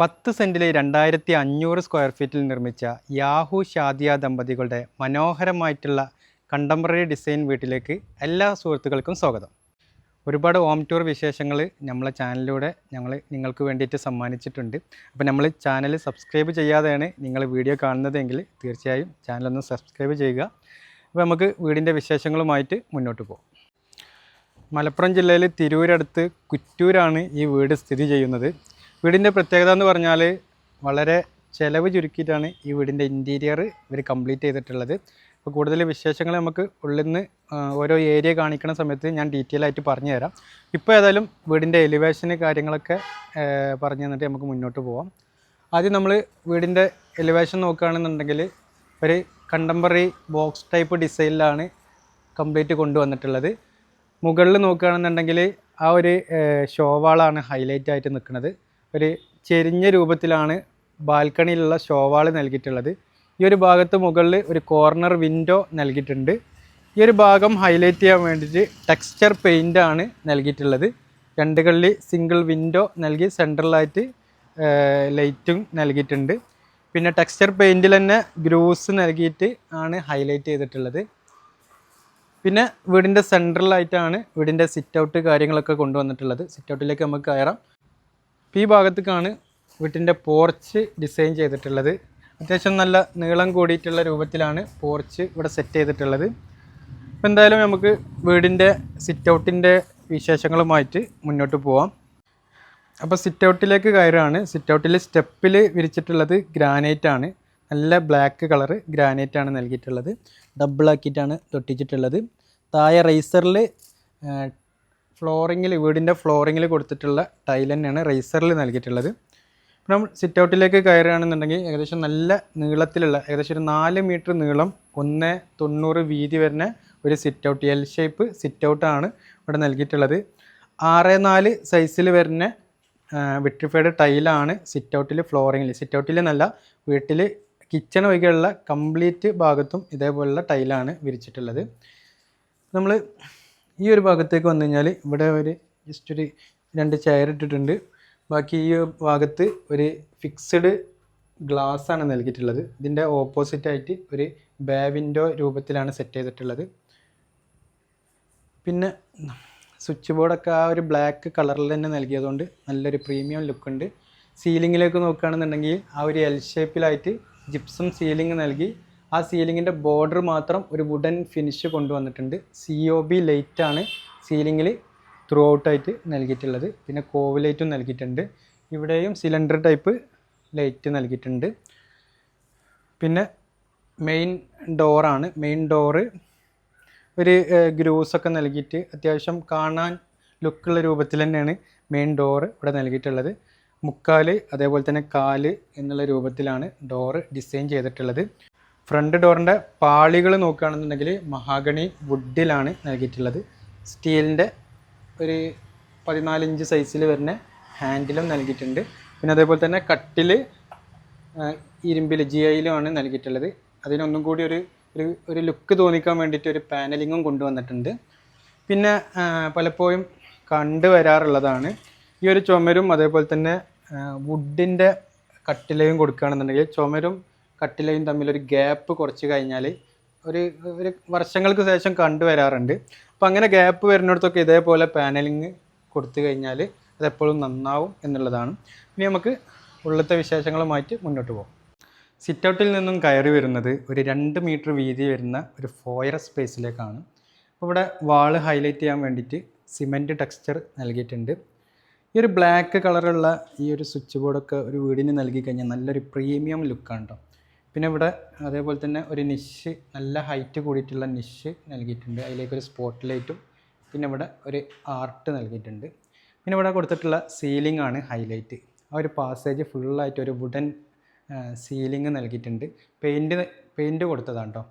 10 സെൻറ്റിൽ 2500 square ഫീറ്റിൽ നിർമ്മിച്ച Yahoo Shadiya ദമ്പതികളുടെ മനോഹരമായിട്ടുള്ള കണ്ടംപററി ഡിസൈൻ വീട്ടിലേക്ക് എല്ലാ സുഹൃത്തുക്കൾക്കും സ്വാഗതം. ഒരുപാട് ഹോം ടൂർ വിശേഷങ്ങൾ നമ്മളെ ചാനലിലൂടെ ഞങ്ങൾ നിങ്ങൾക്ക് വേണ്ടിയിട്ട് സമ്മാനിച്ചിട്ടുണ്ട്. അപ്പോൾ നമ്മൾ ചാനൽ സബ്സ്ക്രൈബ് ചെയ്യാതെയാണ് നിങ്ങൾ വീഡിയോ കാണുന്നതെങ്കിൽ തീർച്ചയായും ചാനലൊന്ന് സബ്സ്ക്രൈബ് ചെയ്യുക. അപ്പോൾ നമുക്ക് വീടിൻ്റെ വിശേഷങ്ങളുമായിട്ട് മുന്നോട്ട് പോകാം. മലപ്പുറം ജില്ലയിൽ തിരൂരടുത്ത് കുറ്റൂരാണ് ഈ വീട് സ്ഥിതി ചെയ്യുന്നത്. വീടിൻ്റെ പ്രത്യേകത എന്ന് പറഞ്ഞാൽ വളരെ ചിലവ് ചുരുക്കിയിട്ടാണ് ഈ വീടിൻ്റെ ഇൻറ്റീരിയർ ഇവർ കംപ്ലീറ്റ് ചെയ്തിട്ടുള്ളത്. അപ്പോൾ കൂടുതൽ വിശേഷങ്ങൾ നമുക്ക് ഉള്ളിൽ നിന്ന് ഓരോ ഏരിയ കാണിക്കുന്ന സമയത്ത് ഞാൻ ഡീറ്റെയിൽ ആയിട്ട് പറഞ്ഞു തരാം. ഇപ്പോൾ ഏതായാലും വീടിൻ്റെ എലിവേഷന് കാര്യങ്ങളൊക്കെ പറഞ്ഞു തന്നിട്ട് നമുക്ക് മുന്നോട്ട് പോകാം. ആദ്യം നമ്മൾ വീടിൻ്റെ എലിവേഷൻ നോക്കുകയാണെന്നുണ്ടെങ്കിൽ ഒരു കണ്ടംപററി ബോക്സ് ടൈപ്പ് ഡിസൈനിലാണ് കംപ്ലീറ്റ് കൊണ്ടുവന്നിട്ടുള്ളത്. മുകളിൽ നോക്കുകയാണെന്നുണ്ടെങ്കിൽ ആ ഒരു ഷോവാളാണ് ഹൈലൈറ്റ് ആയിട്ട് നിൽക്കുന്നത്. ഒരു ചെരിഞ്ഞ രൂപത്തിലാണ് ബാൽക്കണിയിലുള്ള ഷോവാൾ നൽകിയിട്ടുള്ളത്. ഈ ഒരു ഭാഗത്ത് മുകളിൽ ഒരു കോർണർ വിൻഡോ നൽകിയിട്ടുണ്ട്. ഈ ഒരു ഭാഗം ഹൈലൈറ്റ് ചെയ്യാൻ വേണ്ടിയിട്ട് ടെക്സ്ചർ പെയിൻ്റാണ് നൽകിയിട്ടുള്ളത്. 2 കള്ളി സിംഗിൾ വിൻഡോ നൽകി സെൻട്രലായിട്ട് ലൈറ്റും നൽകിയിട്ടുണ്ട്. പിന്നെ ടെക്സ്ചർ പെയിൻറ്റിൽ തന്നെ ഗ്രൂസ് നൽകിയിട്ട് ആണ് ഹൈലൈറ്റ് ചെയ്തിട്ടുള്ളത്. പിന്നെ വീടിൻ്റെ സെൻട്രലായിട്ടാണ് വീടിൻ്റെ സിറ്റ് ഔട്ട് കാര്യങ്ങളൊക്കെ കൊണ്ടുവന്നിട്ടുള്ളത്. സിറ്റ് ഔട്ടിലേക്ക് നമുക്ക് കയറാം. ഈ ഭാഗത്തേക്കാണ് വീട്ടിൻ്റെ പോർച്ച് ഡിസൈൻ ചെയ്തിട്ടുള്ളത്. അത്യാവശ്യം നല്ല നീളം കൂടിയിട്ടുള്ള രൂപത്തിലാണ് പോർച്ച് ഇവിടെ സെറ്റ് ചെയ്തിട്ടുള്ളത്. അപ്പോൾ എന്തായാലും നമുക്ക് വീടിൻ്റെ സിറ്റ് ഔട്ടിൻ്റെ വിശേഷങ്ങളുമായിട്ട് മുന്നോട്ട് പോവാം. അപ്പോൾ സിറ്റ് ഔട്ടിലേക്ക് കയറുകയാണ്. സിറ്റ് ഔട്ടിൽ സ്റ്റെപ്പിൽ വിരിച്ചിട്ടുള്ളത് ഗ്രാനൈറ്റാണ്. നല്ല ബ്ലാക്ക് കളറ് ഗ്രാനൈറ്റാണ് നൽകിയിട്ടുള്ളത്. ഡബിളാക്കിയിട്ടാണ് തൊട്ടിച്ചിട്ടുള്ളത്. താഴെ റൈസറിൽ ഫ്ലോറിങ്ങിൽ വീടിൻ്റെ ഫ്ലോറിങ്ങിൽ കൊടുത്തിട്ടുള്ള ടൈൽ തന്നെയാണ് റൈസറിൽ നൽകിയിട്ടുള്ളത്. ഇപ്പോൾ നമ്മൾ സിറ്റ് ഔട്ടിലേക്ക് കയറുകയാണെന്നുണ്ടെങ്കിൽ ഏകദേശം നല്ല നീളത്തിലുള്ള ഏകദേശം ഒരു 4 മീറ്റർ നീളം 1.90 വീതി വരുന്ന ഒരു sit out L shape sit ഔട്ടാണ് ഇവിടെ നൽകിയിട്ടുള്ളത്. 6.4 സൈസിൽ വരുന്ന വിട്രിഫൈഡ് ടൈലാണ് സിറ്റ് ഔട്ടിൽ ഫ്ലോറിങ്ങിൽ. സിറ്റ് ഔട്ടിൽ നല്ല വീട്ടിൽ കിച്ചൺ ഒഴികെയുള്ള കംപ്ലീറ്റ് ഭാഗത്തും ഇതേപോലുള്ള ടൈലാണ് വിരിച്ചിട്ടുള്ളത്. നമ്മൾ ഈ ഒരു ഭാഗത്തേക്ക് വന്നു കഴിഞ്ഞാൽ ഇവിടെ ഒരു ജസ്റ്റ് ഒരു 2 ചെയർ ഇട്ടിട്ടുണ്ട്. ബാക്കി ഈ ഭാഗത്ത് ഒരു ഫിക്സഡ് ഗ്ലാസ്സാണ് നൽകിയിട്ടുള്ളത്. ഇതിൻ്റെ ഓപ്പോസിറ്റായിട്ട് ഒരു ബേ വിൻഡോ രൂപത്തിലാണ് സെറ്റ് ചെയ്തിട്ടുള്ളത്. പിന്നെ സ്വിച്ച് ബോർഡൊക്കെ ആ ഒരു ബ്ലാക്ക് കളറിൽ തന്നെ നൽകിയതുകൊണ്ട് നല്ലൊരു പ്രീമിയം ലുക്കുണ്ട്. സീലിങ്ങിലേക്ക് നോക്കുകയാണെന്നുണ്ടെങ്കിൽ ആ ഒരു എൽ ഷേപ്പിലായിട്ട് ജിപ്സം സീലിംഗ് നൽകി ആ സീലിങ്ങിൻ്റെ ബോർഡർ മാത്രം ഒരു വുഡൻ ഫിനിഷ് കൊണ്ടുവന്നിട്ടുണ്ട്. COB ലൈറ്റാണ് സീലിങ്ങിൽ ത്രൂ ഔട്ടായിട്ട് നൽകിയിട്ടുള്ളത്. പിന്നെ കോവ് ലൈറ്റും നൽകിയിട്ടുണ്ട്. ഇവിടെയും സിലിണ്ടർ ടൈപ്പ് ലൈറ്റ് നൽകിയിട്ടുണ്ട്. പിന്നെ മെയിൻ ഡോറാണ്. മെയിൻ ഡോറ് ഒരു ഗ്രൂസൊക്കെ നൽകിയിട്ട് അത്യാവശ്യം കാണാൻ ലുക്കുള്ള രൂപത്തിൽ തന്നെയാണ് മെയിൻ ഡോറ് ഇവിടെ നൽകിയിട്ടുള്ളത്. മുക്കാല് അതേപോലെ തന്നെ കാല് എന്നുള്ള രൂപത്തിലാണ് ഡോറ് ഡിസൈൻ ചെയ്തിട്ടുള്ളത്. ഫ്രണ്ട് ഡോറിൻ്റെ പാളികൾ നോക്കുകയാണെന്നുണ്ടെങ്കിൽ മഹാഗണി വുഡിലാണ് നൽകിയിട്ടുള്ളത്. സ്റ്റീലിൻ്റെ ഒരു 14 ഇഞ്ച് സൈസിൽ വരുന്ന ഹാൻഡിലും നൽകിയിട്ടുണ്ട്. പിന്നെ അതേപോലെ തന്നെ കട്ടിൽ ഇരുമ്പിൽ GIയിലുമാണ് നൽകിയിട്ടുള്ളത്. അതിനൊന്നും കൂടി ഒരു ലുക്ക് തോന്നിക്കാൻ വേണ്ടിയിട്ട് ഒരു പാനലിങ്ങും കൊണ്ടുവന്നിട്ടുണ്ട്. പിന്നെ പലപ്പോഴും കണ്ടുവരാറുള്ളതാണ് ഈ ഒരു ചുമരും അതേപോലെ തന്നെ വുഡിൻ്റെ കട്ടിലയും കൊടുക്കുകയാണെന്നുണ്ടെങ്കിൽ ചുമരും കട്ടിലയും തമ്മിലൊരു ഗ്യാപ്പ് കുറച്ച് കഴിഞ്ഞാൽ ഒരു വർഷങ്ങൾക്ക് ശേഷം കണ്ടുവരാറുണ്ട്. അപ്പോൾ അങ്ങനെ ഗ്യാപ്പ് വരുന്നിടത്തൊക്കെ ഇതേപോലെ പാനലിങ് കൊടുത്തു കഴിഞ്ഞാൽ അതെപ്പോഴും നന്നാവും എന്നുള്ളതാണ്. ഇനി നമുക്ക് ഉള്ളത്തെ വിശേഷങ്ങളുമായിട്ട് മുന്നോട്ട് പോകാം. സിറ്റ് ഔട്ടിൽ നിന്നും കയറി വരുന്നത് ഒരു 2 മീറ്റർ വീതി വരുന്ന ഒരു ഫോയർ സ്പേസിലേക്കാണ്. അപ്പോൾ ഇവിടെ വാള് ഹൈലൈറ്റ് ചെയ്യാൻ വേണ്ടിയിട്ട് സിമെൻറ്റ് ടെക്സ്ചർ നൽകിയിട്ടുണ്ട്. ഈ ഒരു ബ്ലാക്ക് കളറുള്ള ഈ ഒരു സ്വിച്ച് ബോർഡൊക്കെ ഒരു വീടിന് നൽകി കഴിഞ്ഞാൽ നല്ലൊരു പ്രീമിയം ലുക്കാണ് കേട്ടോ. പിന്നെ ഇവിടെ അതേപോലെ തന്നെ ഒരു നിഷ് നല്ല ഹൈറ്റ് കൂടിയിട്ടുള്ള നിഷ് നൽകിയിട്ടുണ്ട്. അതിലേക്കൊരു സ്പോട്ട് ലൈറ്റും പിന്നെ ഇവിടെ ഒരു ആർട്ട് നൽകിയിട്ടുണ്ട്. പിന്നെ ഇവിടെ കൊടുത്തിട്ടുള്ള സീലിംഗ് ആണ് ഹൈലൈറ്റ്. ആ ഒരു പാസേജ് ഫുള്ളായിട്ട് ഒരു വുഡൻ സീലിംഗ് നൽകിയിട്ടുണ്ട്. പെയിൻറ്റ് കൊടുത്തതാണ് കേട്ടോ.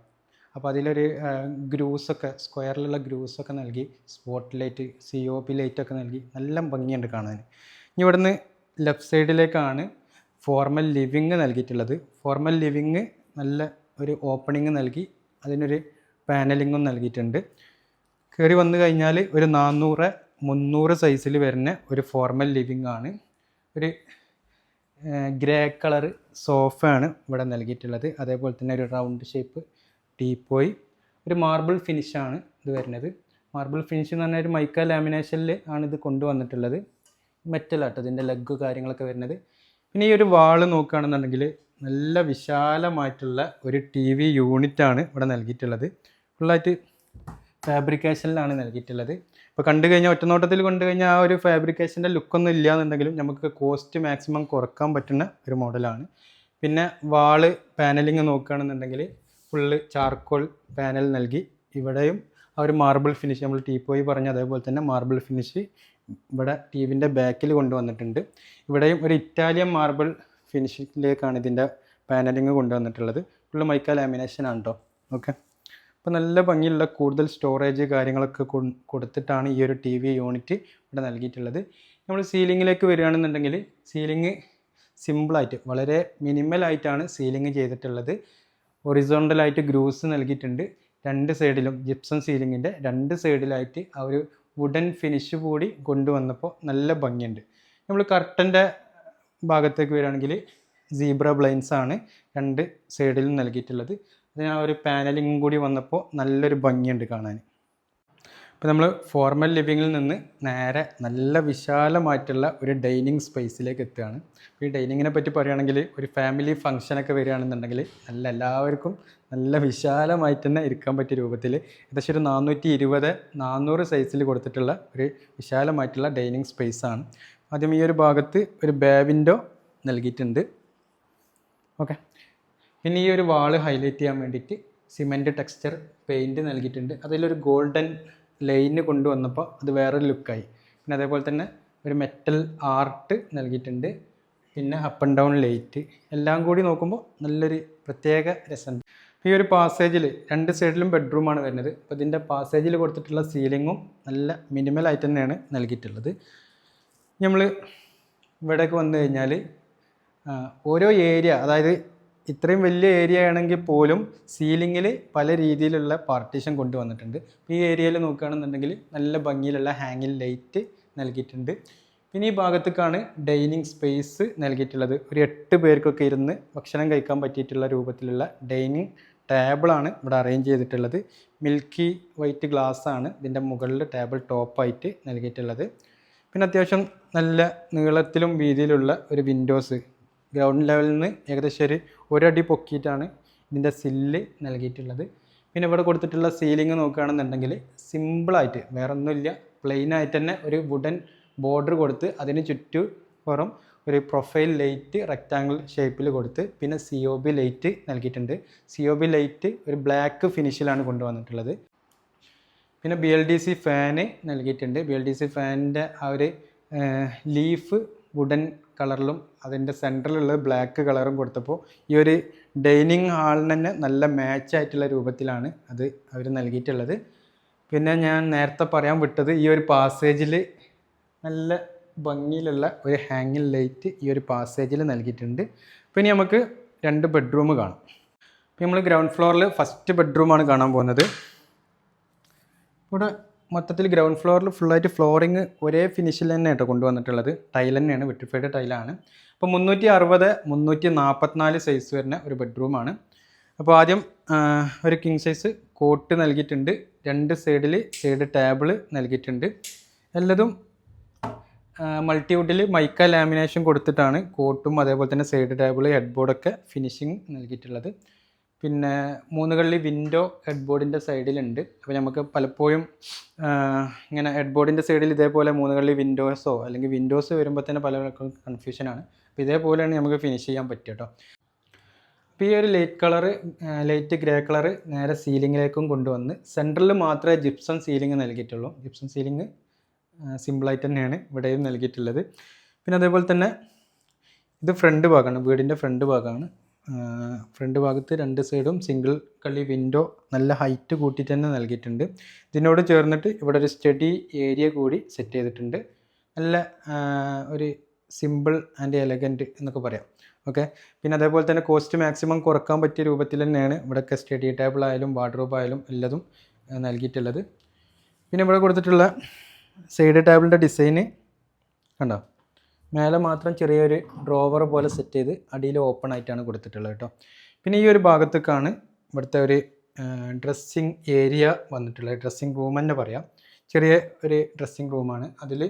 അപ്പോൾ അതിലൊരു ഗ്രൂസൊക്കെ സ്ക്വയറിലുള്ള ഗ്രൂസൊക്കെ നൽകി സ്പോട്ട് ലൈറ്റ് COB ലൈറ്റൊക്കെ നൽകി നല്ല ഭംഗിയുണ്ട് കാണാൻ. ഇനി ഇവിടുന്ന് ലെഫ്റ്റ് സൈഡിലേക്കാണ് ഫോർമൽ ലിവിങ് നൽകിയിട്ടുള്ളത്. ഫോർമൽ ലിവിങ് നല്ല ഒരു ഓപ്പണിങ് നൽകി അതിനൊരു പാനലിങ്ങും നൽകിയിട്ടുണ്ട്. കയറി വന്നു കഴിഞ്ഞാൽ ഒരു 400-300 സൈസിൽ വരുന്ന ഒരു ഫോർമൽ ലിവിങ് ആണ്. ഒരു ഗ്രേ കളർ സോഫയാണ് ഇവിടെ നൽകിയിട്ടുള്ളത്. അതേപോലെ തന്നെ ഒരു റൗണ്ട് ഷേപ്പ് ടീപ്പോയി, ഒരു മാർബിൾ ഫിനിഷാണ് ഇത് വരുന്നത്. മാർബിൾ ഫിനിഷ് എന്ന് പറഞ്ഞാൽ ഒരു മൈക്ക ലാമിനേഷനിൽ ആണ് ഇത് കൊണ്ടുവന്നിട്ടുള്ളത്. മെറ്റലാട്ടോ ഇതിൻ്റെ ലെഗ് കാര്യങ്ങളൊക്കെ വരുന്നത്. പിന്നെ ഈ ഒരു വാള് നോക്കുകയാണെന്നുണ്ടെങ്കിൽ നല്ല വിശാലമായിട്ടുള്ള ഒരു TV യൂണിറ്റാണ് ഇവിടെ നൽകിയിട്ടുള്ളത്. ഫുള്ളായിട്ട് ഫാബ്രിക്കേഷനിലാണ് നൽകിയിട്ടുള്ളത്. ഇപ്പോൾ കണ്ടു കഴിഞ്ഞാൽ ഒറ്റനോട്ടത്തിൽ കണ്ടു കഴിഞ്ഞാൽ ആ ഒരു ഫാബ്രിക്കേഷൻ്റെ ലുക്കൊന്നും ഇല്ല എന്നുണ്ടെങ്കിലും നമുക്ക് കോസ്റ്റ് മാക്സിമം കുറക്കാൻ പറ്റുന്ന ഒരു മോഡലാണ്. പിന്നെ വാള് പാനലിങ് നോക്കുകയാണെന്നുണ്ടെങ്കിൽ ഫുള്ള് ചാർക്കോൾ പാനൽ നൽകി. ഇവിടെയും ആ ഒരു മാർബിൾ ഫിനിഷ് നമ്മൾ ടീപ്പോയി പറഞ്ഞ അതേപോലെ തന്നെ മാർബിൾ ഫിനിഷ് ഇവിടെ ടിവിൻ്റെ ബാക്കിൽ കൊണ്ടുവന്നിട്ടുണ്ട്. ഇവിടെയും ഒരു ഇറ്റാലിയൻ മാർബിൾ ഫിനിഷിലേക്കാണ് ഇതിൻ്റെ പാനലിങ് കൊണ്ടുവന്നിട്ടുള്ളത്. ഫുള്ള് മൈക്ക ലാമിനേഷൻ ആണ് കേട്ടോ. ഓക്കെ, അപ്പോൾ നല്ല ഭംഗിയുള്ള കൂടുതൽ സ്റ്റോറേജ് കാര്യങ്ങളൊക്കെ കൊടുത്തിട്ടാണ് ഈ ഒരു TV യൂണിറ്റ് ഇവിടെ നൽകിയിട്ടുള്ളത്. നമ്മൾ സീലിങ്ങിലേക്ക് വരികയാണെന്നുണ്ടെങ്കിൽ സീലിംഗ് സിമ്പിളായിട്ട് വളരെ മിനിമലായിട്ടാണ് സീലിംഗ് ചെയ്തിട്ടുള്ളത്. ഹൊറിസോണ്ടലായിട്ട് ഗ്രൂസ് നൽകിയിട്ടുണ്ട്. രണ്ട് സൈഡിലും ജിപ്സം സീലിങ്ങിൻ്റെ രണ്ട് സൈഡിലായിട്ട് ആ ഒരു വുഡൻ ഫിനിഷ് കൂടി കൊണ്ടുവന്നപ്പോൾ നല്ല ഭംഗിയുണ്ട്. നമ്മൾ കർട്ടൻ്റെ ഭാഗത്തേക്ക് വരികയാണെങ്കിൽ സീബ്ര ബ്ലൈൻസ് ആണ് രണ്ട് സൈഡിലും നൽകിയിട്ടുള്ളത്. അതിന് ആ ഒരു പാനലിങ്ങും കൂടി വന്നപ്പോൾ നല്ലൊരു ഭംഗിയുണ്ട് കാണാൻ. ഇപ്പോൾ നമ്മൾ ഫോർമൽ ലിവിങ്ങിൽ നിന്ന് നേരെ നല്ല വിശാലമായിട്ടുള്ള ഒരു ഡൈനിങ് സ്പേസിലേക്ക് എത്തുകയാണ്. ഈ ഡൈനിങ്ങിനെ പറ്റി പറയുകയാണെങ്കിൽ ഒരു ഫാമിലി ഫംഗ്ഷനൊക്കെ വരികയാണെന്നുണ്ടെങ്കിൽ എല്ലാവർക്കും നല്ല വിശാലമായിട്ട് തന്നെ ഇരിക്കാൻ പറ്റിയ രൂപത്തിൽ ഏകദേശം ഒരു 420-400 സൈസിൽ കൊടുത്തിട്ടുള്ള ഒരു വിശാലമായിട്ടുള്ള ഡൈനിങ് സ്പേസാണ്. ആദ്യം ഈ ഒരു ഭാഗത്ത് ഒരു ബേ വിൻഡോ നൽകിയിട്ടുണ്ട്. ഓക്കെ, പിന്നെ ഈ ഒരു വാള് ഹൈലൈറ്റ് ചെയ്യാൻ വേണ്ടിയിട്ട് സിമെൻറ്റ് ടെക്സ്ചർ പെയിൻറ്റ് നൽകിയിട്ടുണ്ട്. അതിലൊരു ഗോൾഡൻ ലൈന് കൊണ്ടുവന്നപ്പോൾ അത് വേറൊരു ലുക്കായി. പിന്നെ അതേപോലെ തന്നെ ഒരു മെറ്റൽ ആർട്ട് നൽകിയിട്ടുണ്ട്. പിന്നെ അപ്പ് ആൻഡ് ഡൗൺ ലൈറ്റ് എല്ലാം കൂടി നോക്കുമ്പോൾ നല്ലൊരു പ്രത്യേക രസമുണ്ട്. ഈ ഒരു പാസേജിൽ രണ്ട് സൈഡിലും ബെഡ്റൂമാണ് വരുന്നത്. അപ്പോൾ ഇതിൻ്റെ പാസേജിൽ കൊടുത്തിട്ടുള്ള സീലിങ്ങും നല്ല മിനിമലായിട്ട് തന്നെയാണ് നൽകിയിട്ടുള്ളത്. നമ്മൾ ഇവിടേക്ക് വന്നു കഴിഞ്ഞാൽ ഓരോ ഏരിയ, അതായത് ഇത്രയും വലിയ ഏരിയ ആണെങ്കിൽ പോലും സീലിങ്ങിൽ പല രീതിയിലുള്ള പാർട്ടീഷൻ കൊണ്ടുവന്നിട്ടുണ്ട്. ഈ ഏരിയയിൽ നോക്കുകയാണെന്നുണ്ടെങ്കിൽ നല്ല ഭംഗിയിലുള്ള ഹാങ്ങിങ് ലൈറ്റ് നൽകിയിട്ടുണ്ട്. പിന്നെ ഈ ഭാഗത്തേക്കാണ് ഡൈനിങ് സ്പേസ് നൽകിയിട്ടുള്ളത്. ഒരു 8 പേർക്കൊക്കെ ഇരുന്ന് ഭക്ഷണം കഴിക്കാൻ പറ്റിയിട്ടുള്ള രൂപത്തിലുള്ള ഡൈനിങ് ടേബിളാണ് ഇവിടെ അറേഞ്ച് ചെയ്തിട്ടുള്ളത്. മിൽക്കി വൈറ്റ് ഗ്ലാസ് ആണ് ഇതിൻ്റെ മുകളിൽ ടേബിൾ ടോപ്പായിട്ട് നൽകിയിട്ടുള്ളത്. പിന്നെ അത്യാവശ്യം നല്ല നീളത്തിലും വീതിയിലുള്ള ഒരു വിൻഡോസ് ഗ്രൗണ്ട് ലെവലിൽ നിന്ന് ഏകദേശം ഒരു അടി പൊക്കിയിട്ടാണ് ഇതിൻ്റെ സില്ല് നൽകിയിട്ടുള്ളത്. പിന്നെ ഇവിടെ കൊടുത്തിട്ടുള്ള സീലിംഗ് നോക്കുകയാണെന്നുണ്ടെങ്കിൽ സിമ്പിളായിട്ട് വേറെ ഒന്നുമില്ല, പ്ലെയിനായിട്ട് തന്നെ ഒരു വുഡൻ ബോർഡർ കൊടുത്ത് അതിന് ചുറ്റുപുറം ഒരു പ്രൊഫൈൽ ലൈറ്റ് റെക്റ്റാങ്കിൾ ഷേപ്പിൽ കൊടുത്ത് പിന്നെ COB ലൈറ്റ് നൽകിയിട്ടുണ്ട്. COB ലൈറ്റ് ഒരു ബ്ലാക്ക് ഫിനിഷിലാണ് കൊണ്ടുവന്നിട്ടുള്ളത്. പിന്നെ BLDC ഫാന് നൽകിയിട്ടുണ്ട്. BLDC ഫാനിൻ്റെ ആ ഒരു ലീഫ് വുഡൻ കളറിലും അതിൻ്റെ സെൻറ്ററിലുള്ള ബ്ലാക്ക് കളറും കൊടുത്തപ്പോൾ ഈ ഒരു ഡൈനിങ് ഹാളിന് തന്നെ നല്ല മാച്ചായിട്ടുള്ള രൂപത്തിലാണ് അത് അവർ നൽകിയിട്ടുള്ളത്. പിന്നെ ഞാൻ നേരത്തെ പറയാൻ വിട്ടത്, ഈ ഒരു പാസേജിൽ നല്ല ഭംഗിയിലുള്ള ഒരു ഹാങ്ങിങ് ലൈറ്റ് ഈ ഒരു പാസേജിൽ നൽകിയിട്ടുണ്ട്. പിന്നെ നമുക്ക് 2 ബെഡ്റൂം കാണാം. അപ്പോൾ നമ്മൾ ഗ്രൗണ്ട് ഫ്ലോറിൽ ഫസ്റ്റ് ബെഡ്റൂമാണ് കാണാൻ പോകുന്നത്. ഇവിടെ മൊത്തത്തിൽ ഗ്രൗണ്ട് ഫ്ലോറിൽ ഫുള്ളായിട്ട് ഫ്ലോറിങ് ഒരേ ഫിനിഷിൽ തന്നെ കേട്ടോ കൊണ്ടുവന്നിട്ടുള്ളത്. ടൈൽ തന്നെയാണ്, വിട്രിഫൈഡ് ടൈലാണ്. അപ്പോൾ 360-344 സൈസ് വരുന്ന ഒരു ബെഡ്റൂമാണ്. അപ്പോൾ ആദ്യം ഒരു കിങ് സൈസ് കോട്ട് നൽകിയിട്ടുണ്ട്. 2 സൈഡിൽ സൈഡ് ടേബിൾ നൽകിയിട്ടുണ്ട്. എല്ലാതും മൾട്ടിവുഡിൽ മൈക്ക ലാമിനേഷൻ കൊടുത്തിട്ടാണ് കോട്ടും അതേപോലെ തന്നെ സൈഡ് ടേബിൾ ഹെഡ് ബോർഡൊക്കെ ഫിനിഷിങ് നൽകിയിട്ടുള്ളത്. പിന്നെ 3 കള്ളി വിൻഡോ ഹെഡ് ബോർഡിൻ്റെ സൈഡിലുണ്ട്. അപ്പോൾ നമുക്ക് പലപ്പോഴും ഇങ്ങനെ ഹെഡ് ബോർഡിൻ്റെ സൈഡിൽ ഇതേപോലെ 3 കള്ളി വിൻഡോസോ അല്ലെങ്കിൽ വിൻഡോസ് വരുമ്പോൾ തന്നെ പലർക്കും കൺഫ്യൂഷനാണ്. അപ്പോൾ ഇതേപോലെയാണ് നമുക്ക് ഫിനിഷ് ചെയ്യാൻ പറ്റുക കേട്ടോ. അപ്പോൾ ഈ ഒരു ലൈറ്റ് ഗ്രേ കളറ് നേരെ സീലിങ്ങിലേക്കും കൊണ്ടുവന്ന് സെൻറ്ററിൽ മാത്രമേ ജിപ്സം സീലിംഗ് നൽകിയിട്ടുള്ളൂ. ജിപ്സം സീലിംഗ് സിമ്പിളായിട്ട് തന്നെയാണ് ഇവിടെയും നൽകിയിട്ടുള്ളത്. പിന്നെ അതേപോലെ തന്നെ ഇത് ഫ്രണ്ട് ഭാഗമാണ്, വീടിൻ്റെ ഫ്രണ്ട് ഭാഗമാണ്. ഫ്രണ്ട് ഭാഗത്ത് 2 സൈഡും സിംഗിൾ കള്ളി വിൻഡോ നല്ല ഹൈറ്റ് കൂട്ടിയിട്ട് തന്നെ നൽകിയിട്ടുണ്ട്. ഇതിനോട് ചേർന്നിട്ട് ഇവിടെ ഒരു സ്റ്റഡി ഏരിയ കൂടി സെറ്റ് ചെയ്തിട്ടുണ്ട്. നല്ല ഒരു സിമ്പിൾ ആൻഡ് എലഗൻറ്റ് എന്നൊക്കെ പറയാം. ഓക്കെ, പിന്നെ അതേപോലെ തന്നെ കോസ്റ്റ് മാക്സിമം കുറക്കാൻ പറ്റിയ രൂപത്തിൽ തന്നെയാണ് ഇവിടെയൊക്കെ സ്റ്റഡി ടേബിൾ ആയാലും വാർഡ്രോബ് ആയാലും എല്ലാതും നൽകിയിട്ടുള്ളത്. പിന്നെ ഇവിടെ കൊടുത്തിട്ടുള്ള സൈഡ് ടേബിളിൻ്റെ ഡിസൈന് കണ്ടോ, മേലെ മാത്രം ചെറിയൊരു ഡ്രോവർ പോലെ സെറ്റ് ചെയ്ത് അടിയിൽ ഓപ്പൺ ആയിട്ടാണ് കൊടുത്തിട്ടുള്ളത് കേട്ടോ. പിന്നെ ഈ ഒരു ഭാഗത്തേക്കാണ് ഇവിടുത്തെ ഒരു ഡ്രസ്സിങ് ഏരിയ വന്നിട്ടുള്ളത്. ഡ്രസ്സിങ് റൂം തന്നെ പറയാം. ചെറിയ ഒരു ഡ്രസ്സിങ് റൂമാണ്. അതിൽ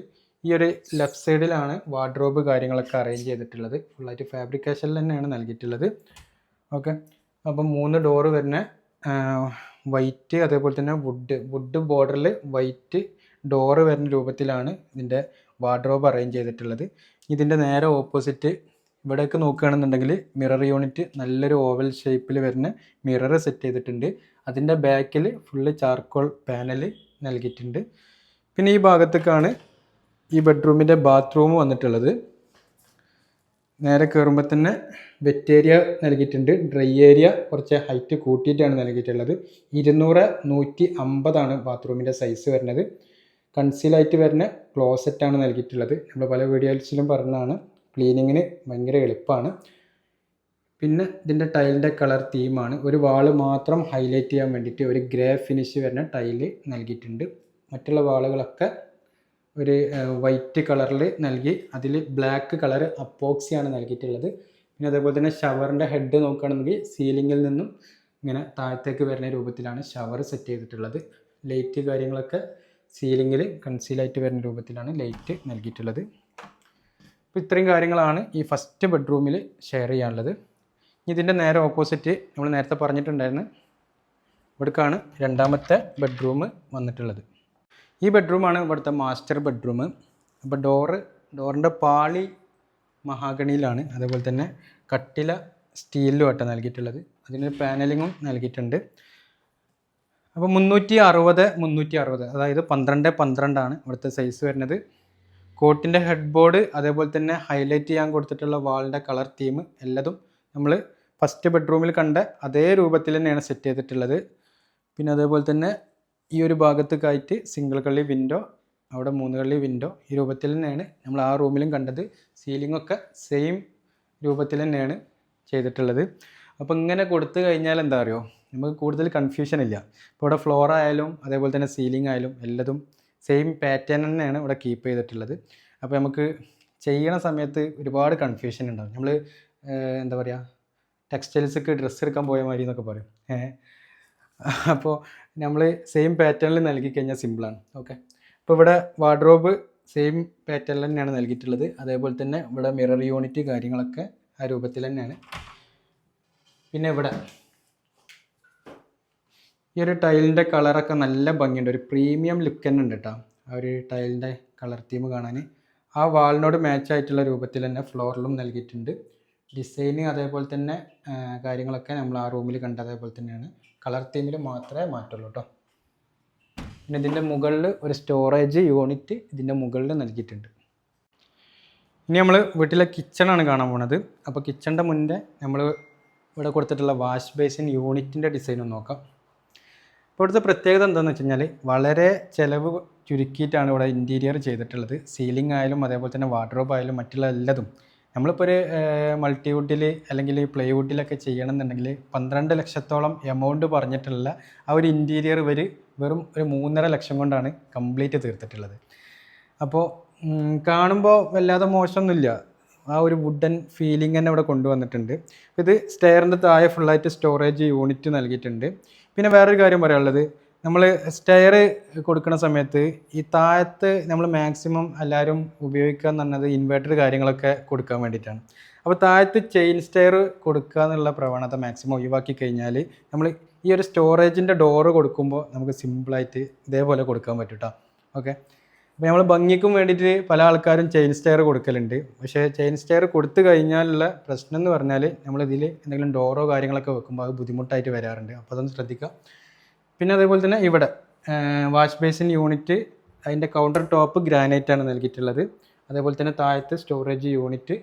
ഈ ഒരു ലെഫ്റ്റ് സൈഡിലാണ് വാർഡ്രോബ് കാര്യങ്ങളൊക്കെ അറേഞ്ച് ചെയ്തിട്ടുള്ളത്. ഫുള്ളായിട്ട് ഫാബ്രിക്കേഷനിൽ തന്നെയാണ് നൽകിയിട്ടുള്ളത്. ഓക്കെ, അപ്പം 3 ഡോറ് വരുന്ന വൈറ്റ്, അതേപോലെ തന്നെ വുഡ് ബോർഡറിൽ വൈറ്റ് ഡോറ് വരുന്ന രൂപത്തിലാണ് ഇതിൻ്റെ വാർഡ്രോബ് അറേഞ്ച് ചെയ്തിട്ടുള്ളത്. ഇതിൻ്റെ നേരെ ഓപ്പോസിറ്റ് ഇവിടേക്ക് നോക്കുകയാണെന്നുണ്ടെങ്കിൽ മിറർ യൂണിറ്റ് നല്ലൊരു ഓവൽ ഷേപ്പിൽ വരുന്ന മിറർ സെറ്റ് ചെയ്തിട്ടുണ്ട്. അതിൻ്റെ ബാക്കിൽ ഫുള്ള് ചാർക്കോൾ പാനൽ നൽകിയിട്ടുണ്ട്. പിന്നെ ഈ ഭാഗത്തേക്കാണ് ഈ ബെഡ്റൂമിൻ്റെ ബാത്റൂം വന്നിട്ടുള്ളത്. നേരെ കയറുമ്പോൾ തന്നെ വെറ്റ് ഏരിയ നൽകിയിട്ടുണ്ട്. ഡ്രൈ ഏരിയ കുറച്ച് ഹൈറ്റ് കൂട്ടിയിട്ടാണ് നൽകിയിട്ടുള്ളത്. 200/150 ബാത്റൂമിൻ്റെ സൈസ് വരുന്നത്. കൺസീലായിട്ട് വരുന്ന ക്ലോസറ്റാണ് നൽകിയിട്ടുള്ളത്. നമ്മൾ പല വീഡിയോസിലും പറഞ്ഞതാണ്, ക്ലീനിങ്ങിന് ഭയങ്കര എളുപ്പമാണ്. പിന്നെ ഇതിൻ്റെ ടൈലിൻ്റെ കളർ തീമാണ്. ഒരു വാള് മാത്രം ഹൈലൈറ്റ് ചെയ്യാൻ വേണ്ടിയിട്ട് ഒരു ഗ്രേ ഫിനിഷ് വരുന്ന ടൈല് നൽകിയിട്ടുണ്ട്. മറ്റുള്ള വാളുകളൊക്കെ ഒരു വൈറ്റ് കളറിൽ നൽകി അതിൽ ബ്ലാക്ക് കളർ അപ്പോക്സിയാണ് നൽകിയിട്ടുള്ളത്. പിന്നെ അതേപോലെ തന്നെ ഷവറിൻ്റെ ഹെഡ് നോക്കുകയാണെങ്കിൽ സീലിങ്ങിൽ നിന്നും ഇങ്ങനെ താഴത്തേക്ക് വരുന്ന രൂപത്തിലാണ് ഷവർ സെറ്റ് ചെയ്തിട്ടുള്ളത്. ലൈറ്റ് കാര്യങ്ങളൊക്കെ സീലിങ്ങിൽ കൺസീലായിട്ട് വരുന്ന രൂപത്തിലാണ് ലൈറ്റ് നൽകിയിട്ടുള്ളത്. അപ്പോൾ ഇത്രയും കാര്യങ്ങളാണ് ഈ ഫസ്റ്റ് ബെഡ്റൂമിൽ ഷെയർ ചെയ്യാനുള്ളത്. ഇതിൻ്റെ നേരെ ഓപ്പോസിറ്റ് നമ്മൾ നേരത്തെ പറഞ്ഞിട്ടുണ്ടായിരുന്നു, ഇവിടേക്കാണ് രണ്ടാമത്തെ ബെഡ്റൂം വന്നിട്ടുള്ളത്. ഈ ബെഡ്റൂമാണ് ഇവിടുത്തെ മാസ്റ്റർ ബെഡ്റൂം. അപ്പോൾ ഡോറിൻ്റെ പാളി മഹാഗണിയിലാണ്, അതേപോലെ തന്നെ കട്ടില സ്റ്റീലിലുമായിട്ട് നൽകിയിട്ടുള്ളത്. അതിനൊരു പാനലിങ്ങും നൽകിയിട്ടുണ്ട്. അപ്പോൾ 360 അതായത് 12x12 ഇവിടുത്തെ സൈസ് വരുന്നത്. കോട്ടിൻ്റെ ഹെഡ് ബോർഡ്, അതേപോലെ തന്നെ ഹൈലൈറ്റ് ചെയ്യാൻ കൊടുത്തിട്ടുള്ള വാളിൻ്റെ കളർ തീം എല്ലാതും നമ്മൾ ഫസ്റ്റ് ബെഡ്റൂമിൽ കണ്ട അതേ രൂപത്തിൽ തന്നെയാണ് സെറ്റ് ചെയ്തിട്ടുള്ളത്. പിന്നെ അതേപോലെ തന്നെ ഈ ഒരു ഭാഗത്തേക്കായിട്ട് സിംഗിൾ കള്ളി വിൻഡോ, അവിടെ 3 കള്ളി വിൻഡോ, ഈ രൂപത്തിൽ തന്നെയാണ് നമ്മൾ ആ റൂമിലും കണ്ടത്. സീലിങ്ങൊക്കെ സെയിം രൂപത്തിൽ തന്നെയാണ് ചെയ്തിട്ടുള്ളത്. അപ്പോൾ ഇങ്ങനെ കൊടുത്തു കഴിഞ്ഞാൽ എന്താ അറിയോ, നമുക്ക് കൂടുതൽ കൺഫ്യൂഷൻ ഇല്ല. ഇപ്പോൾ ഇവിടെ ഫ്ലോർ ആയാലും അതേപോലെ തന്നെ സീലിംഗ് ആയാലും എല്ലാതും സെയിം പാറ്റേൺ തന്നെയാണ് ഇവിടെ കീപ്പ് ചെയ്തിട്ടുള്ളത്. അപ്പോൾ നമുക്ക് ചെയ്യണ സമയത്ത് ഒരുപാട് കൺഫ്യൂഷൻ ഉണ്ടാകും. നമ്മൾ എന്താ പറയുക, ടെക്സ്റ്റൈൽസൊക്കെ ഡ്രസ്സ് എടുക്കാൻ പോയ മാതിരി എന്നൊക്കെ പറയും. അപ്പോൾ നമ്മൾ സെയിം പാറ്റേണിൽ നൽകി കഴിഞ്ഞാൽ സിമ്പിളാണ്. ഓക്കെ, അപ്പോൾ ഇവിടെ വാർഡ്രോബ് സെയിം പാറ്റേണിൽ തന്നെയാണ് നൽകിയിട്ടുള്ളത്. അതേപോലെ തന്നെ ഇവിടെ മിറർ യൂണിറ്റ് കാര്യങ്ങളൊക്കെ ആ രൂപത്തിൽ തന്നെയാണ്. പിന്നെ ഇവിടെ ഈ ഒരു ടൈലിൻ്റെ കളറൊക്കെ നല്ല ഭംഗിയുണ്ട്, ഒരു പ്രീമിയം ലുക്ക് തന്നെ ഉണ്ട് കേട്ടോ. ആ ഒരു ടൈലിൻ്റെ കളർ തീം കാണാൻ ആ വാളിനോട് മാച്ച് ആയിട്ടുള്ള രൂപത്തിൽ തന്നെ ഫ്ലോറിലും നൽകിയിട്ടുണ്ട്. ഡിസൈന് അതേപോലെ തന്നെ കാര്യങ്ങളൊക്കെ നമ്മൾ ആ റൂമിൽ കണ്ട അതേപോലെ തന്നെയാണ്. കളർ തീമിൽ മാത്രമേ മാറ്റുള്ളൂ കേട്ടോ. പിന്നെ ഇതിൻ്റെ മുകളിൽ ഒരു സ്റ്റോറേജ് യൂണിറ്റ് ഇതിൻ്റെ മുകളിൽ നൽകിയിട്ടുണ്ട്. ഇനി നമ്മൾ വീട്ടിലെ കിച്ചണാണ് കാണാൻ പോണത്. അപ്പോൾ കിച്ചണിൻ്റെ മുന്നേ നമ്മൾ ഇവിടെ കൊടുത്തിട്ടുള്ള വാഷ് ബേസിൻ യൂണിറ്റിൻ്റെ ഡിസൈൻ ഒന്ന് നോക്കാം. ഇപ്പോൾ ഇവിടുത്തെ പ്രത്യേകത എന്താണെന്ന് വെച്ച് കഴിഞ്ഞാൽ വളരെ ചിലവ് ചുരുക്കിയിട്ടാണ് ഇവിടെ ഇൻറ്റീരിയർ ചെയ്തിട്ടുള്ളത്. സീലിംഗ് ആയാലും അതേപോലെ തന്നെ വാർഡ്രോബ് ആയാലും മറ്റുള്ള എല്ലാതും. നമ്മളിപ്പോൾ ഒരു മൾട്ടിവുഡിൽ അല്ലെങ്കിൽ പ്ലൈവുഡിലൊക്കെ ചെയ്യണമെന്നുണ്ടെങ്കിൽ 12 ലക്ഷത്തോളം എമൗണ്ട് പറഞ്ഞിട്ടുള്ള ആ ഒരു ഇൻറ്റീരിയർ വെറും ഒരു 3.5 ലക്ഷം കൊണ്ടാണ് കംപ്ലീറ്റ് തീർത്തിട്ടുള്ളത്. അപ്പോൾ കാണുമ്പോൾ വല്ലാതെ മോശമൊന്നുമില്ല. ആ ഒരു വുഡൻ ഫീലിംഗ് തന്നെ ഇവിടെ കൊണ്ടുവന്നിട്ടുണ്ട്. ഇത് സ്റ്റെയറിൻ്റെ താഴെ ഫുള്ളായിട്ട് സ്റ്റോറേജ് യൂണിറ്റ് നൽകിയിട്ടുണ്ട്. പിന്നെ വേറൊരു കാര്യം പറയാനുള്ളത്, നമ്മൾ സ്റ്റെയർ കൊടുക്കുന്ന സമയത്ത് ഈ താഴത്ത് നമ്മൾ മാക്സിമം എല്ലാവരും ഉപയോഗിക്കുക എന്ന് പറഞ്ഞത് ഇൻവേർട്ടർ കാര്യങ്ങളൊക്കെ കൊടുക്കാൻ വേണ്ടിയിട്ടാണ്. അപ്പോൾ താഴത്ത് ചെയിൻ സ്റ്റെയർ കൊടുക്കുക എന്നുള്ള പ്രവണത മാക്സിമം ഒഴിവാക്കി കഴിഞ്ഞാൽ നമ്മൾ ഈ ഒരു സ്റ്റോറേജിൻ്റെ ഡോറ് കൊടുക്കുമ്പോൾ നമുക്ക് സിമ്പിളായിട്ട് ഇതേപോലെ കൊടുക്കാൻ പറ്റും കേട്ടോ. ഓക്കെ, അപ്പോൾ നമ്മൾ ഭംഗിക്കും വേണ്ടിയിട്ട് പല ആൾക്കാരും ചെയിൻ സ്റ്റെയർ കൊടുക്കലുണ്ട്. പക്ഷേ ചെയിൻ സ്റ്റെയർ കൊടുത്തു കഴിഞ്ഞാലുള്ള പ്രശ്നം എന്ന് പറഞ്ഞാൽ നമ്മളിതിൽ എന്തെങ്കിലും ഡോറോ കാര്യങ്ങളൊക്കെ വെക്കുമ്പോൾ അത് ബുദ്ധിമുട്ടായിട്ട് വരാറുണ്ട്. അപ്പോൾ അതൊന്ന് ശ്രദ്ധിക്കുക. പിന്നെ അതേപോലെ തന്നെ ഇവിടെ വാഷ് ബേസിൻ യൂണിറ്റ്, അതിൻ്റെ കൗണ്ടർ ടോപ്പ് ഗ്രാനൈറ്റാണ് നൽകിയിട്ടുള്ളത്. അതേപോലെ തന്നെ താഴത്ത് സ്റ്റോറേജ് യൂണിറ്റ്,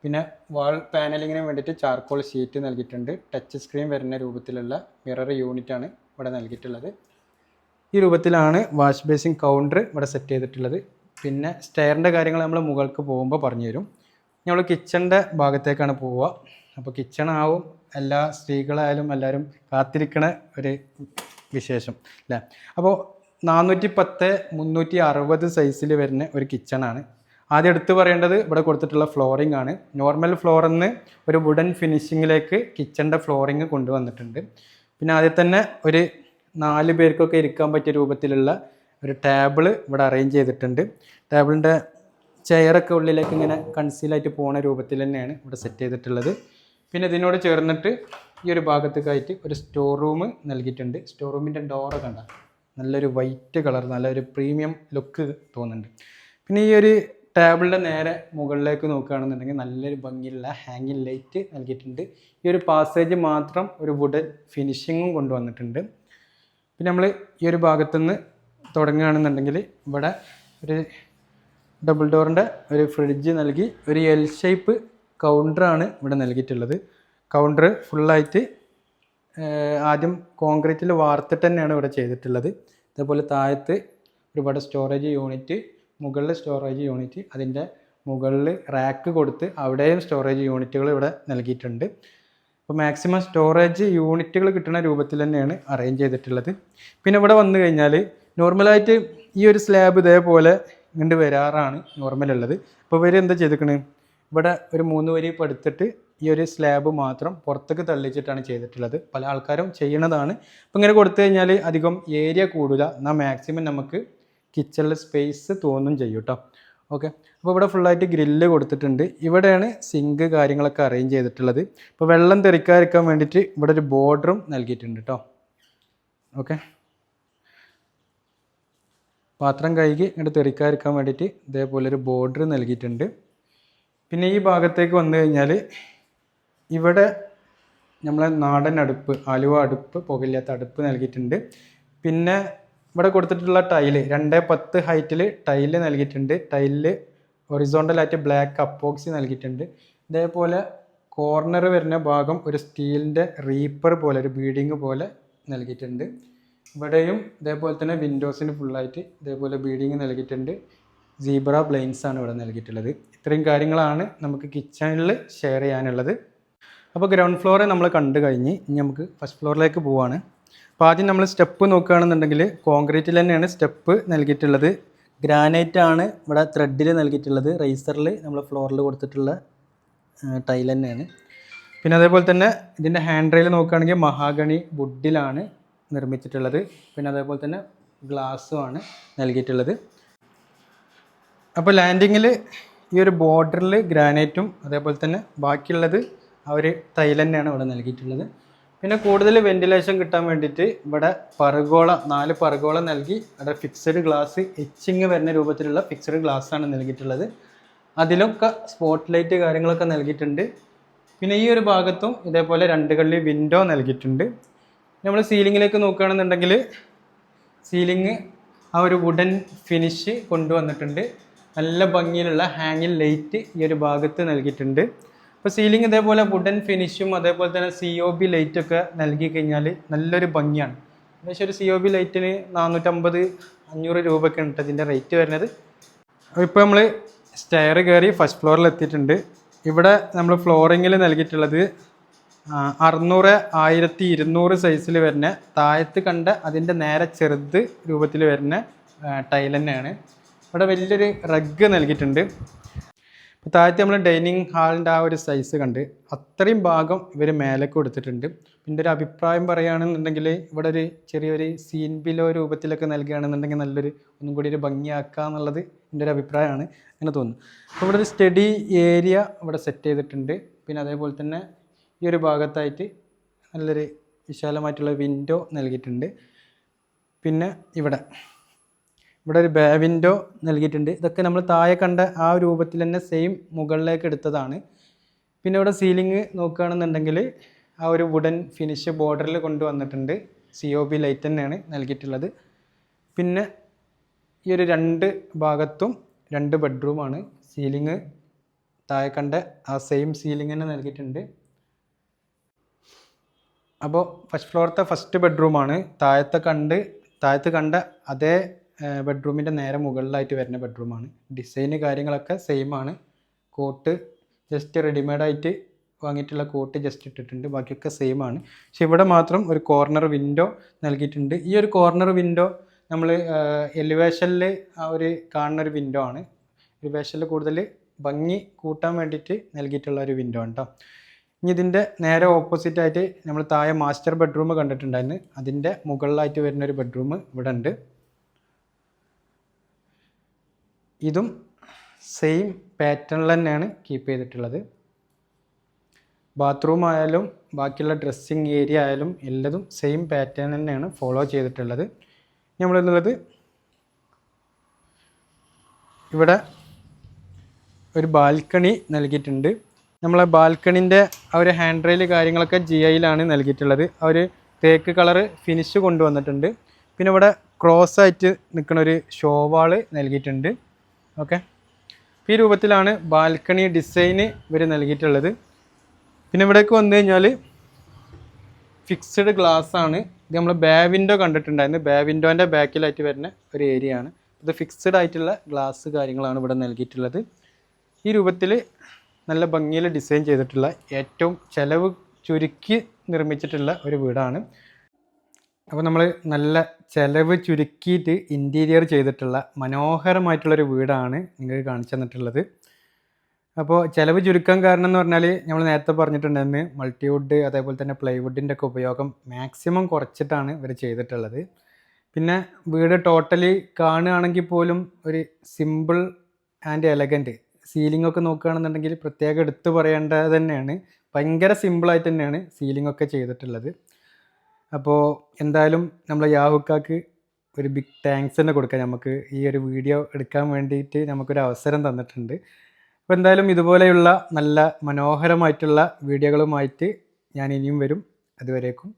പിന്നെ വാൾ പാനലിങ്ങിന് വേണ്ടിയിട്ട് ചാർക്കോൾ ഷീറ്റ് നൽകിയിട്ടുണ്ട്. ടച്ച് സ്ക്രീൻ വരുന്ന രൂപത്തിലുള്ള മിറർ യൂണിറ്റാണ് ഇവിടെ നൽകിയിട്ടുള്ളത്. ഈ രൂപത്തിലാണ് വാഷ് ബേസിൻ കൗണ്ടർ ഇവിടെ സെറ്റ് ചെയ്തിട്ടുള്ളത്. പിന്നെ സ്റ്റെയറിൻ്റെ കാര്യങ്ങൾ നമ്മൾ മുകൾക്ക് പോകുമ്പോൾ പറഞ്ഞു തരും. നമ്മൾ കിച്ചണിൻ്റെ ഭാഗത്തേക്കാണ് പോവുക. അപ്പോൾ കിച്ചണാവും എല്ലാ സ്ത്രീകളായാലും എല്ലാവരും കാത്തിരിക്കണ ഒരു വിശേഷം അല്ലേ. അപ്പോൾ 410x360 സൈസിൽ വരുന്ന ഒരു കിച്ചണാണ്. ആദ്യം എടുത്ത് പറയേണ്ടത് ഇവിടെ കൊടുത്തിട്ടുള്ള ഫ്ലോറിംഗ് ആണ്. നോർമൽ ഫ്ലോറിൽ നിന്ന് ഒരു വുഡൻ ഫിനിഷിങ്ങിലേക്ക് കിച്ചണിൻ്റെ ഫ്ലോറിങ് കൊണ്ടുവന്നിട്ടുണ്ട്. പിന്നെ ആദ്യം തന്നെ ഒരു 4 പേർക്കൊക്കെ ഇരിക്കാൻ പറ്റിയ രൂപത്തിലുള്ള ഒരു ടേബിള് ഇവിടെ അറേഞ്ച് ചെയ്തിട്ടുണ്ട്. ടേബിളിൻ്റെ ചെയറൊക്കെ ഉള്ളിലേക്ക് ഇങ്ങനെ കൺസീലായിട്ട് പോകുന്ന രൂപത്തിൽ തന്നെയാണ് ഇവിടെ സെറ്റ് ചെയ്തിട്ടുള്ളത്. പിന്നെ ഇതിനോട് ചേർന്നിട്ട് ഈ ഒരു ഭാഗത്തേക്കായിട്ട് ഒരു സ്റ്റോർ റൂം നൽകിയിട്ടുണ്ട്. സ്റ്റോർ റൂമിൻ്റെ ഡോറ് കണ്ട നല്ലൊരു വൈറ്റ് കളർ, നല്ലൊരു പ്രീമിയം ലുക്ക് തോന്നുന്നുണ്ട്. പിന്നെ ഈ ഒരു ടേബിളിൻ്റെ നേരെ മുകളിലേക്ക് നോക്കുകയാണെന്നുണ്ടെങ്കിൽ നല്ലൊരു ഭംഗിയുള്ള ഹാങ്ങിങ് ലൈറ്റ് നൽകിയിട്ടുണ്ട്. ഈ ഒരു പാസേജ് മാത്രം ഒരു വുഡൻ ഫിനിഷിങ്ങും കൊണ്ടുവന്നിട്ടുണ്ട്. പിന്നെ നമ്മൾ ഈ ഒരു ഭാഗത്തുനിന്ന് തുടങ്ങുകയാണെന്നുണ്ടെങ്കിൽ ഇവിടെ ഒരു ഡബിൾ ഡോറിൻ്റെ ഒരു ഫ്രിഡ്ജ് നൽകി ഒരു എൽ ഷേപ്പ് കൗണ്ടറാണ് ഇവിടെ നൽകിയിട്ടുള്ളത്. കൗണ്ടർ ഫുള്ളായിട്ട് ആദ്യം കോൺക്രീറ്റിൽ വാർത്തിട്ട് തന്നെയാണ് ഇവിടെ ചെയ്തിട്ടുള്ളത്. അതേപോലെ താഴത്ത് ഒരുപാട് സ്റ്റോറേജ് യൂണിറ്റ്, മുകളിൽ സ്റ്റോറേജ് യൂണിറ്റ്, അതിൻ്റെ മുകളിൽ റാക്ക് കൊടുത്ത് അവിടെയും സ്റ്റോറേജ് യൂണിറ്റുകൾ ഇവിടെ നൽകിയിട്ടുണ്ട്. അപ്പോൾ മാക്സിമം സ്റ്റോറേജ് യൂണിറ്റുകൾ കിട്ടുന്ന രൂപത്തിൽ തന്നെയാണ് അറേഞ്ച് ചെയ്തിട്ടുള്ളത്. പിന്നെ ഇവിടെ വന്നു കഴിഞ്ഞാൽ നോർമലായിട്ട് ഈ ഒരു സ്ലാബ് ഇതേപോലെ ഇങ്ങോട്ട് വരാറാണ് നോർമലുള്ളത്. അപ്പോൾ ഇവർ എന്താ ചെയ്തിരിക്കണത്, ഇവിടെ ഒരു 3 വരി പടുത്തിട്ട് ഈ ഒരു സ്ലാബ് മാത്രം പുറത്തേക്ക് തള്ളിച്ചിട്ടാണ് ചെയ്തിട്ടുള്ളത്. പല ആൾക്കാരും ചെയ്യണതാണ്. അപ്പോൾ ഇങ്ങനെ കൊടുത്തു കഴിഞ്ഞാൽ അധികം ഏരിയ കൂടില്ല, എന്നാൽ മാക്സിമം നമുക്ക് കിച്ചണിൽ സ്പേസ് തോന്നും ചെയ്യും കേട്ടോ. ഓക്കെ, അപ്പോൾ ഇവിടെ ഫുള്ളായിട്ട് ഗ്രില്ല് കൊടുത്തിട്ടുണ്ട്. ഇവിടെയാണ് സിങ്ക് കാര്യങ്ങളൊക്കെ അറേഞ്ച് ചെയ്തിട്ടുള്ളത്. ഇപ്പോൾ വെള്ളം തെറിക്കാതിരിക്കാൻ വേണ്ടിയിട്ട് ഇവിടെ ഒരു ബോർഡറും നൽകിയിട്ടുണ്ട് കേട്ടോ. ഓക്കെ, പാത്രം കഴുകി ഇങ്ങോട്ട് തെറിക്കാതിരിക്കാൻ വേണ്ടിയിട്ട് ഇതേപോലെ ഒരു ബോർഡർ നൽകിയിട്ടുണ്ട്. പിന്നെ ഈ ഭാഗത്തേക്ക് വന്നു കഴിഞ്ഞാൽ ഇവിടെ നമ്മളെ നാടൻ അടുപ്പ്, ആലുവ അടുപ്പ്, പുകയില്ലാത്ത അടുപ്പ് നൽകിയിട്ടുണ്ട്. പിന്നെ ഇവിടെ കൊടുത്തിട്ടുള്ള ടൈല് 2x10 ഹൈറ്റിൽ ടൈല് നൽകിയിട്ടുണ്ട്. ടൈലിൽ ഹൊറിസോണ്ടലായിട്ട് ബ്ലാക്ക് അപ്പോക്സി നൽകിയിട്ടുണ്ട്. ഇതേപോലെ കോർണർ വരുന്ന ഭാഗം ഒരു സ്റ്റീലിൻ്റെ റീപ്പർ പോലെ, ഒരു ബീഡിങ് പോലെ നൽകിയിട്ടുണ്ട്. ഇവിടെയും ഇതേപോലെ തന്നെ വിൻഡോസിന് ഫുള്ളായിട്ട് ഇതേപോലെ ബീഡിങ് നൽകിയിട്ടുണ്ട്. സീബ്ര ബ്ലൈൻസ് ആണ് ഇവിടെ നൽകിയിട്ടുള്ളത്. ഇത്രയും കാര്യങ്ങളാണ് നമുക്ക് കിച്ചണിൽ ഷെയർ ചെയ്യാനുള്ളത്. അപ്പോൾ ഗ്രൗണ്ട് ഫ്ലോർ നമ്മൾ കണ്ടു കഴിഞ്ഞ് ഇനി നമുക്ക് ഫസ്റ്റ് ഫ്ലോറിലേക്ക് പോവാണ്. അപ്പോൾ ആദ്യം നമ്മൾ സ്റ്റെപ്പ് നോക്കുകയാണെന്നുണ്ടെങ്കിൽ കോൺക്രീറ്റിൽ തന്നെയാണ് സ്റ്റെപ്പ് നൽകിയിട്ടുള്ളത്. ഗ്രാനൈറ്റ് ആണ് ഇവിടെ ത്രെഡിൽ നൽകിയിട്ടുള്ളത്. റൈസറിൽ നമ്മൾ ഫ്ലോറിൽ കൊടുത്തിട്ടുള്ള ടൈൽ തന്നെയാണ്. പിന്നെ അതേപോലെ തന്നെ ഇതിൻ്റെ ഹാൻഡ് റെയിൽ നോക്കുകയാണെങ്കിൽ മഹാഗണി വുഡിലാണ് നിർമ്മിച്ചിട്ടുള്ളത്. പിന്നെ അതേപോലെ തന്നെ ഗ്ലാസ്സുമാണ് നൽകിയിട്ടുള്ളത്. അപ്പോൾ ലാൻഡിങ്ങിൽ ഈ ഒരു ബോർഡറിൽ ഗ്രാനൈറ്റും അതേപോലെ തന്നെ ബാക്കിയുള്ളത് ആ ഒരു ടൈൽ തന്നെയാണ് ഇവിടെ നൽകിയിട്ടുള്ളത്. പിന്നെ കൂടുതൽ വെന്റിലേഷൻ കിട്ടാൻ വേണ്ടിയിട്ട് ഇവിടെ പറുകോള 4 പറുകോള നൽകി അവിടെ ഫിക്സഡ് ഗ്ലാസ് എച്ചിങ് വരുന്ന രൂപത്തിലുള്ള ഫിക്സഡ് ഗ്ലാസ് ആണ് നൽകിയിട്ടുള്ളത്. അതിലൊക്കെ സ്പോട്ട് ലൈറ്റ് കാര്യങ്ങളൊക്കെ നൽകിയിട്ടുണ്ട്. പിന്നെ ഈ ഒരു ഭാഗത്തും ഇതേപോലെ 2 കള്ളി വിൻഡോ നൽകിയിട്ടുണ്ട്. നമ്മൾ സീലിങ്ങിലേക്ക് നോക്കുകയാണെന്നുണ്ടെങ്കിൽ സീലിംഗ് ആ ഒരു വുഡൻ ഫിനിഷ് കൊണ്ടുവന്നിട്ടുണ്ട്. നല്ല ഭംഗിയിലുള്ള ഹാങ്ങിങ് ലൈറ്റ് ഈ ഒരു ഭാഗത്ത് നൽകിയിട്ടുണ്ട്. അപ്പോൾ സീലിംഗ് ഇതേപോലെ വുഡൻ ഫിനിഷും അതേപോലെ തന്നെ COB ലൈറ്റൊക്കെ നൽകി കഴിഞ്ഞാൽ നല്ലൊരു ഭംഗിയാണ്. ഏകദേശം ഒരു COB ലൈറ്റിന് 450-500 രൂപയൊക്കെ ഉണ്ട് ഇതിൻ്റെ റേറ്റ് വരുന്നത്. ഇപ്പോൾ നമ്മൾ സ്റ്റെയർ കയറി ഫസ്റ്റ് ഫ്ലോറിൽ എത്തിയിട്ടുണ്ട്. ഇവിടെ നമ്മൾ ഫ്ലോറിങ്ങിൽ നൽകിയിട്ടുള്ളത് 600, 1200 സൈസിൽ വരുന്ന താഴത്ത് കണ്ട അതിൻ്റെ നേരെ ചെറുത് രൂപത്തിൽ വരുന്ന ടൈൽ തന്നെയാണ്. ഇവിടെ വലിയൊരു റഗ് നൽകിയിട്ടുണ്ട്. ഇപ്പോൾ താഴത്ത് നമ്മൾ ഡൈനിങ് ഹാളിൻ്റെ ആ ഒരു സൈസ് കണ്ട് അത്രയും ഭാഗം ഇവർ മേലേക്ക് കൊടുത്തിട്ടുണ്ട്. എൻ്റെ ഒരു അഭിപ്രായം പറയുകയാണെന്നുണ്ടെങ്കിൽ ഇവിടെ ഒരു ചെറിയൊരു സീൻ ബിലോ രൂപത്തിലൊക്കെ നൽകുകയാണെന്നുണ്ടെങ്കിൽ നല്ലൊരു ഒന്നും കൂടി ഒരു ഭംഗിയാക്കുക എന്നുള്ളത് എൻ്റെ ഒരു അഭിപ്രായമാണ്, അങ്ങനെ തോന്നുന്നു. അപ്പോൾ ഇവിടെ ഒരു സ്റ്റഡി ഏരിയ ഇവിടെ സെറ്റ് ചെയ്തിട്ടുണ്ട്. പിന്നെ അതേപോലെ തന്നെ ഈ ഒരു ഭാഗത്തായിട്ട് നല്ലൊരു വിശാലമായിട്ടുള്ള വിൻഡോ നൽകിയിട്ടുണ്ട്. പിന്നെ ഇവിടെ ഒരു ബേ വിൻഡോ നൽകിയിട്ടുണ്ട്. ഇതൊക്കെ നമ്മൾ താഴെ കണ്ട ആ രൂപത്തിൽ തന്നെ സെയിം മുകളിലേക്ക് എടുത്തതാണ്. പിന്നെ ഇവിടെ സീലിംഗ് നോക്കുകയാണെന്നുണ്ടെങ്കിൽ ആ ഒരു വുഡൻ ഫിനിഷ് ബോർഡറിൽ കൊണ്ടുവന്നിട്ടുണ്ട്. COB ലൈറ്റ് തന്നെയാണ് നൽകിയിട്ടുള്ളത്. പിന്നെ ഈ ഒരു 2 ഭാഗത്തും 2 ബെഡ്റൂമാണ്. സീലിംഗ് താഴെ കണ്ട ആ സെയിം സീലിംഗ് തന്നെ നൽകിയിട്ടുണ്ട്. അപ്പോൾ ഫസ്റ്റ് ഫ്ലോറത്തെ ഫസ്റ്റ് ബെഡ്റൂമാണ്. താഴത്ത് കണ്ട അതേ ബെഡ്റൂമിൻ്റെ നേരെ മുകളിലായിട്ട് വരുന്ന ബെഡ്റൂമാണ്. ഡിസൈന് കാര്യങ്ങളൊക്കെ സെയിം ആണ്. കോട്ട് ജസ്റ്റ് റെഡിമെയ്ഡായിട്ട് വാങ്ങിയിട്ടുള്ള കോട്ട് ജസ്റ്റ് ഇട്ടിട്ടുണ്ട്, ബാക്കിയൊക്കെ സെയിം ആണ്. പക്ഷെ ഇവിടെ മാത്രം ഒരു കോർണർ വിൻഡോ നൽകിയിട്ടുണ്ട്. ഈ ഒരു കോർണർ വിൻഡോ നമ്മൾ എലിവേഷനിൽ ആ ഒരു കാണുന്ന ഒരു വിൻഡോ ആണ്. പ്രിവേഷനിൽ കൂടുതൽ ഭംഗി കൂട്ടാൻ വേണ്ടിയിട്ട് നൽകിയിട്ടുള്ള ഒരു വിൻഡോ ആണ് കേട്ടോ. ഇനി ഇതിൻ്റെ നേരെ ഓപ്പോസിറ്റായിട്ട് നമ്മൾ താഴെ മാസ്റ്റർ ബെഡ്റൂം കണ്ടിട്ടുണ്ടായിരുന്നു. അതിൻ്റെ മുകളിലായിട്ട് വരുന്ന ഒരു ബെഡ്റൂം ഇവിടെ ഉണ്ട്. ഇതും സെയിം പാറ്റേണിൽ തന്നെയാണ് കീപ്പ് ചെയ്തിട്ടുള്ളത്. ബാത്റൂം ആയാലും ബാക്കിയുള്ള ഡ്രസ്സിങ് ഏരിയ ആയാലും എല്ലതും സെയിം പാറ്റേൺ തന്നെയാണ് ഫോളോ ചെയ്തിട്ടുള്ളത്. നമ്മളുള്ളത് ഇവിടെ ഒരു ബാൽക്കണി നൽകിയിട്ടുണ്ട്. നമ്മളെ ബാൽക്കണിൻ്റെ ആ ഒരു ഹാൻഡ് റെയിൽ കാര്യങ്ങളൊക്കെ GIയിലാണ് നൽകിയിട്ടുള്ളത്. ആ ഒരു തേക്ക് കളറ് ഫിനിഷ് കൊണ്ടുവന്നിട്ടുണ്ട്. പിന്നെ ഇവിടെ ക്രോസ് ആയിട്ട് നിൽക്കുന്ന ഒരു ഷോവാള് നൽകിയിട്ടുണ്ട്. ഓക്കെ, ഈ രൂപത്തിലാണ് ബാൽക്കണി ഡിസൈന് ഇവർ നൽകിയിട്ടുള്ളത്. പിന്നെ ഇവിടേക്ക് വന്നു കഴിഞ്ഞാൽ ഫിക്സ്ഡ് ഗ്ലാസ് ആണ്. ഇത് നമ്മൾ ബേ വിൻഡോ കണ്ടിട്ടുണ്ടായിരുന്നു. ബേ വിൻഡോൻ്റെ ബാക്കിലായിട്ട് വരുന്ന ഒരു ഏരിയ ആണ്. ഇത് ഫിക്സ്ഡ് ആയിട്ടുള്ള ഗ്ലാസ് കാര്യങ്ങളാണ് ഇവിടെ നൽകിയിട്ടുള്ളത്. ഈ രൂപത്തിൽ നല്ല ഭംഗിയിൽ ഡിസൈൻ ചെയ്തിട്ടുള്ള ഏറ്റവും ചിലവ് ചുരുക്കി നിർമ്മിച്ചിട്ടുള്ള ഒരു വീടാണ്. അപ്പോൾ നമ്മൾ നല്ല ചിലവ് ചുരുക്കിയിട്ട് ഇൻറ്റീരിയർ ചെയ്തിട്ടുള്ള മനോഹരമായിട്ടുള്ളൊരു വീടാണ് നിങ്ങൾക്ക് കാണിച്ചു തന്നിട്ടുള്ളത്. അപ്പോൾ ചിലവ് ചുരുക്കാൻ കാരണം എന്ന് പറഞ്ഞാൽ നമ്മൾ നേരത്തെ പറഞ്ഞിട്ടുണ്ടായിരുന്നു മൾട്ടിവുഡ് അതേപോലെ തന്നെ പ്ലൈവുഡിൻ്റെ ഒക്കെ ഉപയോഗം മാക്സിമം കുറച്ചിട്ടാണ് ഇവർ ചെയ്തിട്ടുള്ളത്. പിന്നെ വീട് ടോട്ടലി കാണുകയാണെങ്കിൽ പോലും ഒരു സിമ്പിൾ ആൻഡ് എലഗൻറ്റ്. സീലിംഗ് ഒക്കെ നോക്കുകയാണെന്നുണ്ടെങ്കിൽ പ്രത്യേകം എടുത്തു പറയേണ്ടത് തന്നെയാണ്. ഭയങ്കര സിമ്പിളായിട്ട് തന്നെയാണ് സീലിംഗ് ഒക്കെ ചെയ്തിട്ടുള്ളത്. അപ്പോൾ എന്തായാലും നമ്മൾ യാഹുക്കാക്ക് ഒരു ബിഗ് താങ്ക്സ് തന്നെ കൊടുക്കാം. നമുക്ക് ഈ ഒരു വീഡിയോ എടുക്കാൻ വേണ്ടിയിട്ട് നമുക്കൊരു അവസരം തന്നിട്ടുണ്ട്. അപ്പോൾ എന്തായാലും ഇതുപോലെയുള്ള നല്ല മനോഹരമായിട്ടുള്ള വീഡിയോകളുമായിട്ട് ഞാൻ ഇനിയും വരും. അതുവരേക്കും